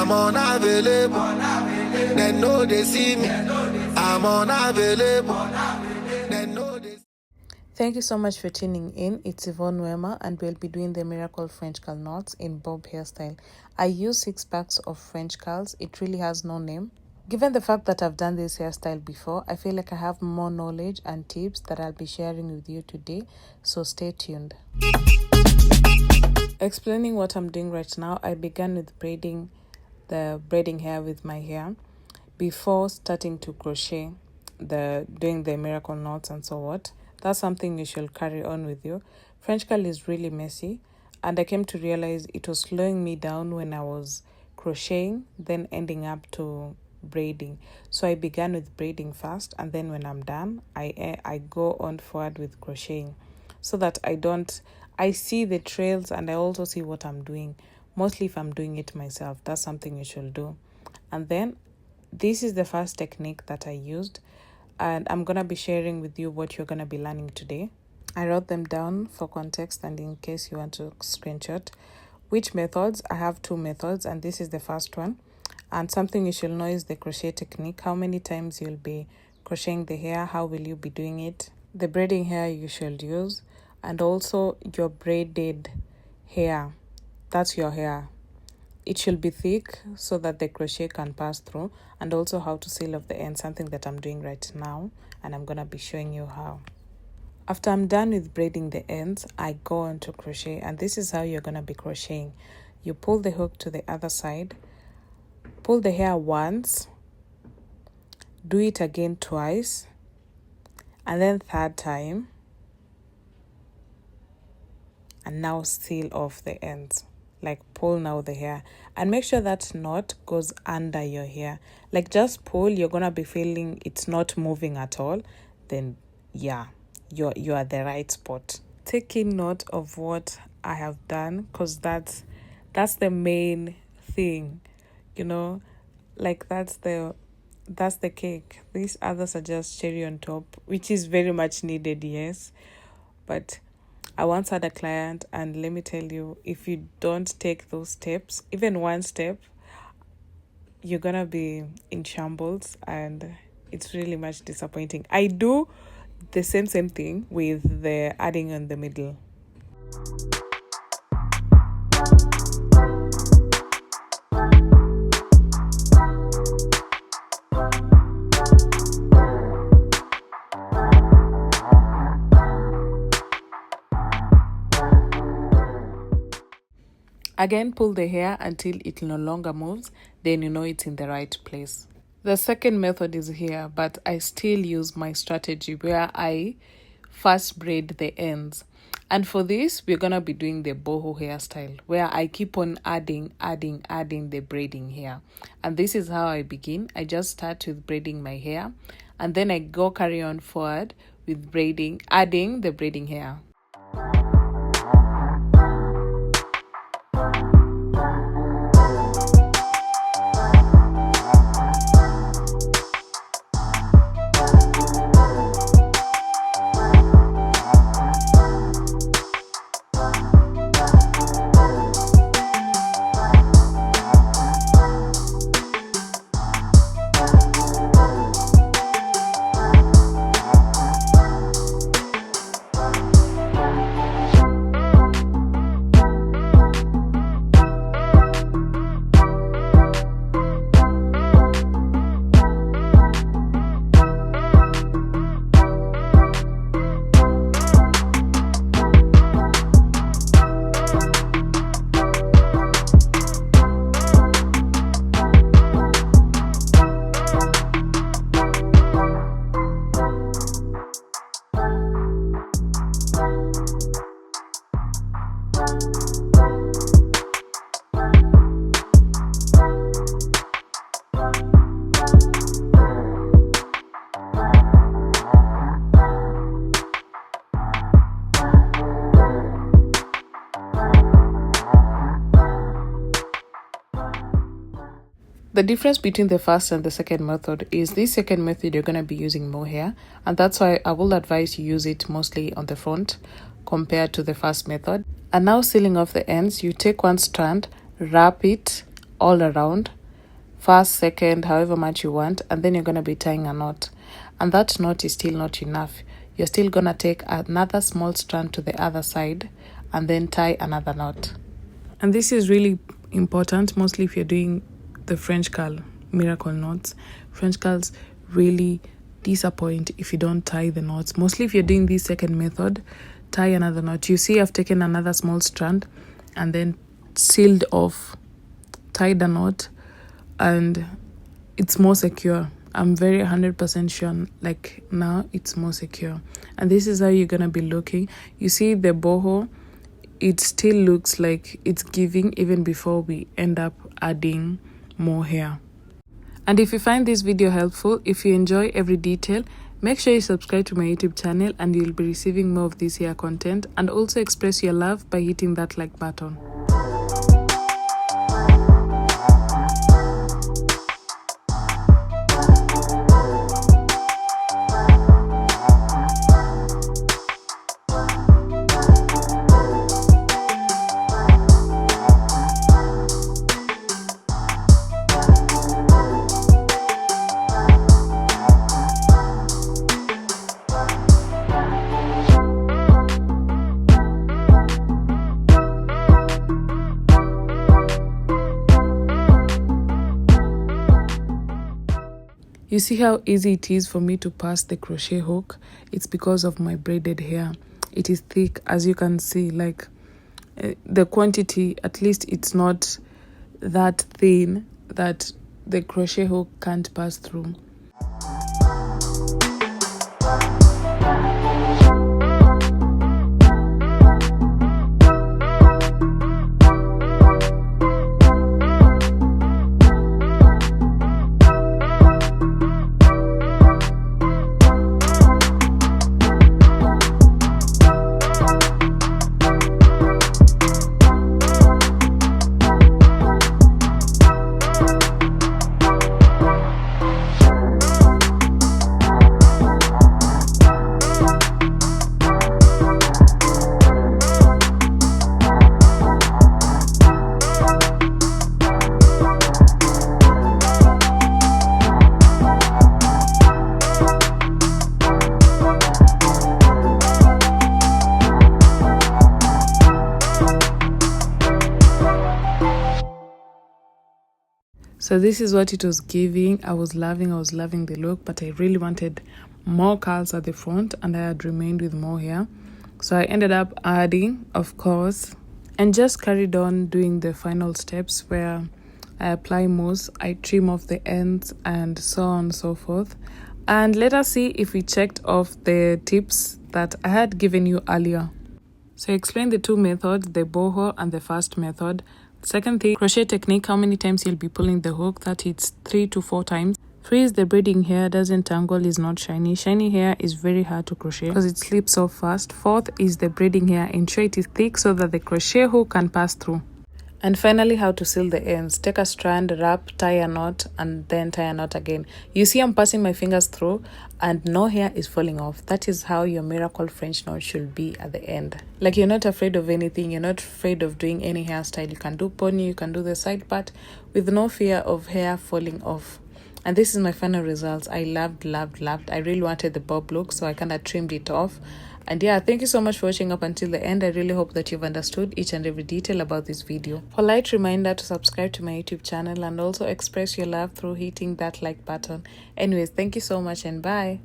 I'm unavailable. They know they see me. I'm unavailable. They know they. Thank you so much for tuning in. It's Yvonne Wema, and we'll be doing the Miracle French curl knots in bob hairstyle. I use 6 packs of French curls. It really has no name. Given the fact that I've done this hairstyle before, I feel like I have more knowledge and tips that I'll be sharing with you today, so stay tuned. Explaining what I'm doing right now, I began with braiding hair with my hair before starting to crochet, doing the miracle knots and so what. That's something you should carry on with you. French curl is really messy, and I came to realize it was slowing me down when I was crocheting, then ending up to braiding. So I began with braiding first, and then when I'm done, I go on forward with crocheting, so that I see the trails and I also see what I'm doing. Mostly if I'm doing it myself, that's something you should do. And then this is the first technique that I used, and I'm going to be sharing with you what you're going to be learning today. I wrote them down for context and in case you want to screenshot. Which methods? I have 2 methods, and this is the first one. And something you should know is the crochet technique. How many times you'll be crocheting the hair, how will you be doing it, the braiding hair you should use, and also your braided hair. That's your hair. It should be thick so that the crochet can pass through, and also how to seal off the end, something that I'm doing right now, and I'm going to be showing you how. After I'm done with braiding the ends, I go on to crochet, and this is how you're going to be crocheting. You pull the hook to the other side, pull the hair once, do it again twice, and then 3rd time, and now seal off the ends. Like pull now the hair, and make sure that knot goes under your hair. Like just pull, you're gonna be feeling it's not moving at all, then yeah, you are the right spot. Taking note of what I have done, because that's the main thing, like that's the cake. These others are just cherry on top, which is very much needed, yes, but I once had a client, and let me tell you, if you don't take those steps, even one step, you're gonna be in shambles, and it's really much disappointing. I do the same thing with the adding on the middle. Again, pull the hair until it no longer moves, then you know it's in the right place. The second method is here, but I still use my strategy where I first braid the ends. And for this, we're going to be doing the boho hairstyle, where I keep on adding the braiding hair. And this is how I begin. I just start with braiding my hair, and then I go carry on forward with adding the braiding hair. The difference between the first and the second method is this second method you're going to be using more hair, and that's why I will advise you use it mostly on the front compared to the first method. And now sealing off the ends, you take one strand, wrap it all around, first, second, however much you want, and then you're going to be tying a knot. And that knot is still not enough. You're still going to take another small strand to the other side and then tie another knot. And this is really important, mostly if you're doing the French curl miracle knots. French curls really disappoint if you don't tie the knots. Mostly if you're doing this second method, tie another knot. You see I've taken another small strand and then sealed off, tied a knot, and it's more secure. I'm very 100% sure, like now it's more secure. And this is how you're gonna be looking. You see the boho, it still looks like it's giving even before we end up adding more hair. And if you find this video helpful, if you enjoy every detail, make sure you subscribe to my YouTube channel and you'll be receiving more of this hair content, and also express your love by hitting that like button. You see how easy it is for me to pass the crochet hook? It's because of my braided hair. It is thick, as you can see, like the quantity, at least it's not that thin that the crochet hook can't pass through. So this is what it was giving. I was loving the look, but I really wanted more curls at the front and I had remained with more hair. So I ended up adding, of course, and just carried on doing the final steps where I apply mousse, I trim off the ends and so on and so forth. And let us see if we checked off the tips that I had given you earlier. So I explained the two methods, the boho and the first method. Second thing, crochet technique, how many times you'll be pulling the hook, that it's 3 to 4 times. 3 is the braiding hair, doesn't tangle, is not shiny. Shiny hair is very hard to crochet because it slips off fast. 4th is the braiding hair, ensure it is thick so that the crochet hook can pass through. And finally, how to seal the ends. Take a strand, wrap, tie a knot, and then tie a knot again. You see I'm passing my fingers through and no hair is falling off. That is how your miracle French knot should be at the end. Like, you're not afraid of anything. You're not afraid of doing any hairstyle. You can do pony, you can do the side part with no fear of hair falling off. And this is my final results. I loved. I really wanted the bob look, so I kind of trimmed it off. And yeah, thank you so much for watching up until the end. I really hope that you've understood each and every detail about this video. Polite reminder to subscribe to my YouTube channel and also express your love through hitting that like button. Anyways, thank you so much and bye.